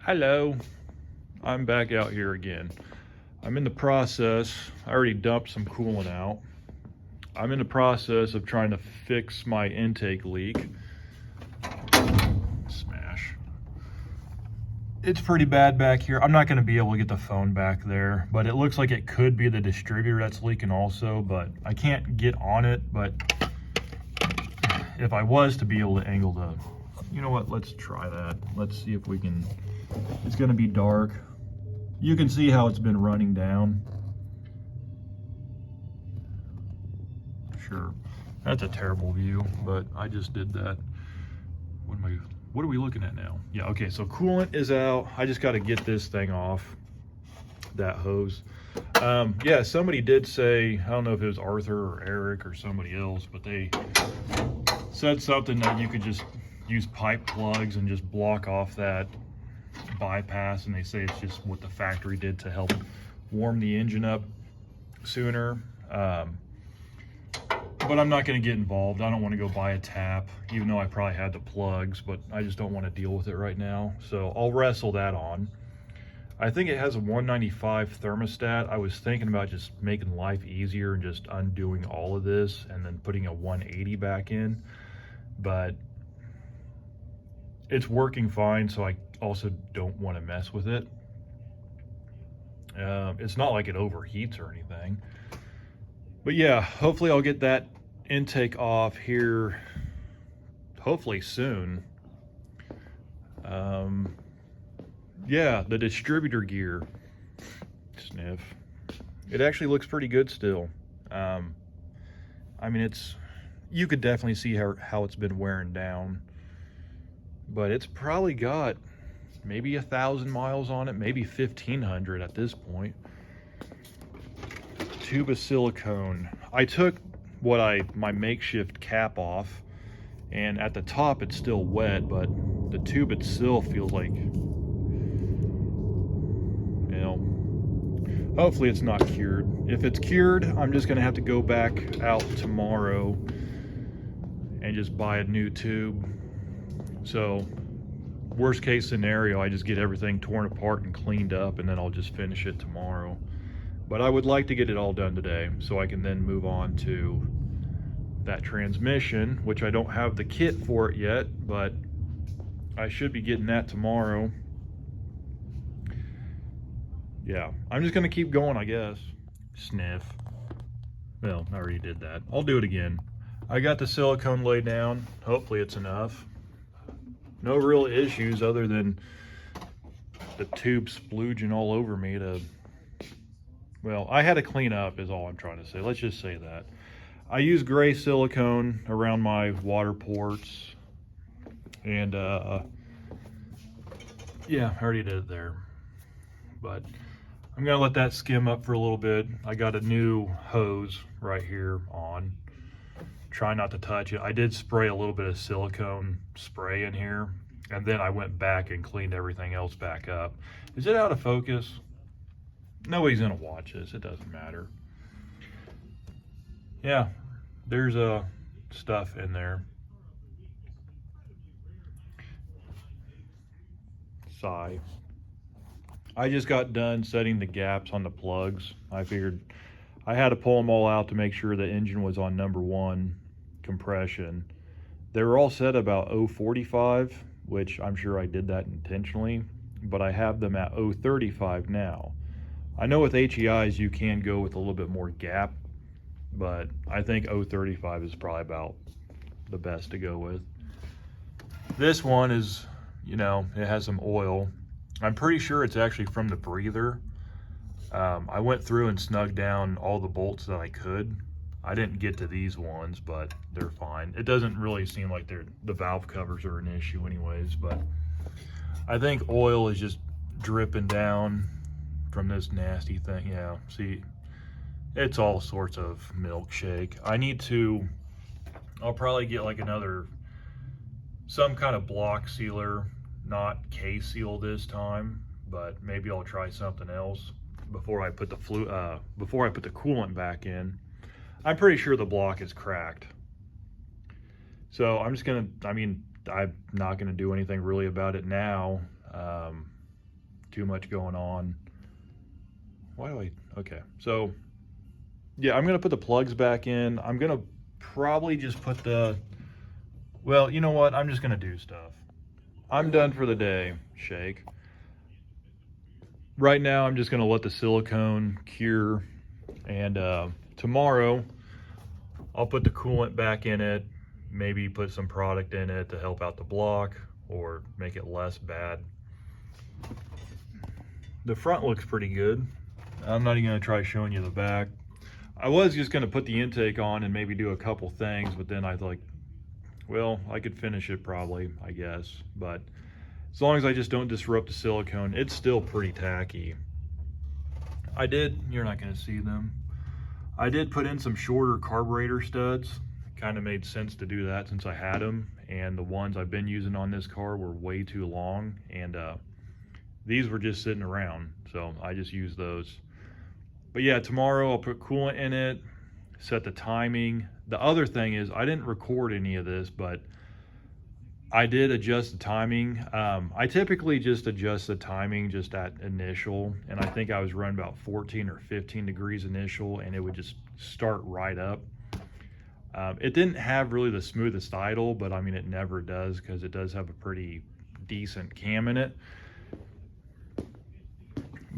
Hello, I'm back out here again. I'm in the process, I already dumped some coolant out. I'm in the process of trying to fix my intake leak. Smash. It's pretty bad back here. I'm not going to be able to get the phone back there, but it looks like it could be the distributor that's leaking also, but I can't get on it. But if I was to be able to angle the, you know what, let's try that. Let's see if we can. It's going to be dark. You can see how it's been running down. Sure, that's a terrible view, but I just did that. What are we looking at now? Yeah, okay, so coolant is out. I just got to get this thing off, that hose. Yeah, somebody did say, I don't know if it was Arthur or Eric or somebody else, but they said something that you could just use pipe plugs and just block off that bypass, and they say it's just what the factory did to help warm the engine up sooner. But I'm not going to get involved. I don't want to go buy a tap, even though I probably had the plugs, but I just don't want to deal with it right now. So I'll wrestle that on. I think it has a 195 thermostat. I was thinking about just making life easier and just undoing all of this and then putting a 180 back in, but it's working fine, so I also don't want to mess with it. It's not like it overheats or anything. But yeah, hopefully I'll get that intake off here, hopefully soon. Yeah, the distributor gear, sniff. It actually looks pretty good still. I mean, you could definitely see how it's been wearing down, but it's probably got maybe 1,000 miles on it, maybe 1,500 at this point. Tube of silicone. I took my makeshift cap off, and at the top it's still wet, but the tube itself feels like, hopefully it's not cured. If it's cured, I'm just gonna have to go back out tomorrow and just buy a new tube. So worst case scenario, I just get everything torn apart and cleaned up, and then I'll just finish it tomorrow. But I would like to get it all done today so I can then move on to that transmission, which I don't have the kit for it yet, but I should be getting that tomorrow. Yeah, I'm just gonna keep going, I guess. Sniff. Well, I already did that. I'll do it again. I got the silicone laid down. Hopefully it's enough. No real issues other than the tube splooging all over me well, I had to clean up is all I'm trying to say. Let's just say that. I use gray silicone around my water ports. And yeah, I already did it there. But I'm gonna let that skim up for a little bit. I got a new hose right here on. Try not to touch it. I did spray a little bit of silicone spray in here, and then I went back and cleaned everything else back up. Is it out of focus? Nobody's gonna watch this, it doesn't matter. Yeah, there's stuff in there. Sigh. I just got done setting the gaps on the plugs. I figured I had to pull them all out to make sure the engine was on #1 compression. They were all set about 045, which I'm sure I did that intentionally, but I have them at 035 now. I know with HEIs you can go with a little bit more gap, but I think 035 is probably about the best to go with. This one is, it has some oil. I'm pretty sure it's actually from the breather. I went through and snugged down all the bolts that I could. I didn't get to these ones, but they're fine. It doesn't really seem like the valve covers are an issue anyways, but I think oil is just dripping down from this nasty thing. Yeah, see, it's all sorts of milkshake. I'll probably get like some kind of block sealer, not K-seal this time, but maybe I'll try something else before I put the coolant back in. I'm pretty sure the block is cracked. So I'm not gonna do anything really about it now. too much going on. Okay, so yeah, I'm gonna put the plugs back in. I'm gonna probably just put well, you know what? I'm just gonna do stuff. I'm done for the day, Shake. Right now, I'm just gonna let the silicone cure, and tomorrow, I'll put the coolant back in it, maybe put some product in it to help out the block or make it less bad. The front looks pretty good. I'm not even gonna try showing you the back. I was just gonna put the intake on and maybe do a couple things, but then I thought, well, I could finish it probably, I guess. But as long as I just don't disrupt the silicone, it's still pretty tacky. You're not gonna see them. I did put in some shorter carburetor studs. Kind of made sense to do that since I had them, and the ones I've been using on this car were way too long, and these were just sitting around, so I just used those. But yeah, tomorrow I'll put coolant in it, set the timing. The other thing is, I didn't record any of this, but I did adjust the timing. I typically just adjust the timing just at initial, and I think I was running about 14 or 15 degrees initial, and it would just start right up. It didn't have really the smoothest idle, but I mean, it never does because it does have a pretty decent cam in it.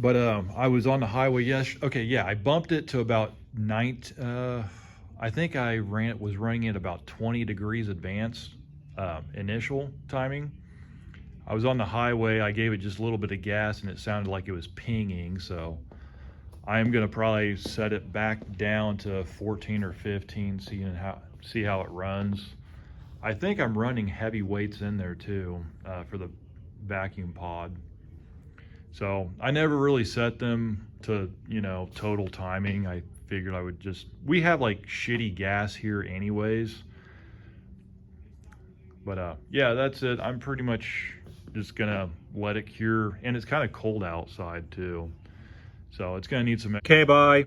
But I was on the highway okay, yeah, I bumped it to about I think I was running at about 20 degrees advanced initial timing. I was on the highway, I gave it just a little bit of gas and it sounded like it was pinging, so I am gonna probably set it back down to 14 or 15, see how it runs. I think I'm running heavy weights in there too for the vacuum pod. So I never really set them to, total timing. I figured I would we have like shitty gas here anyways. But yeah, that's it. I'm pretty much just gonna let it cure, and it's kind of cold outside too. So it's gonna need some. Okay, bye.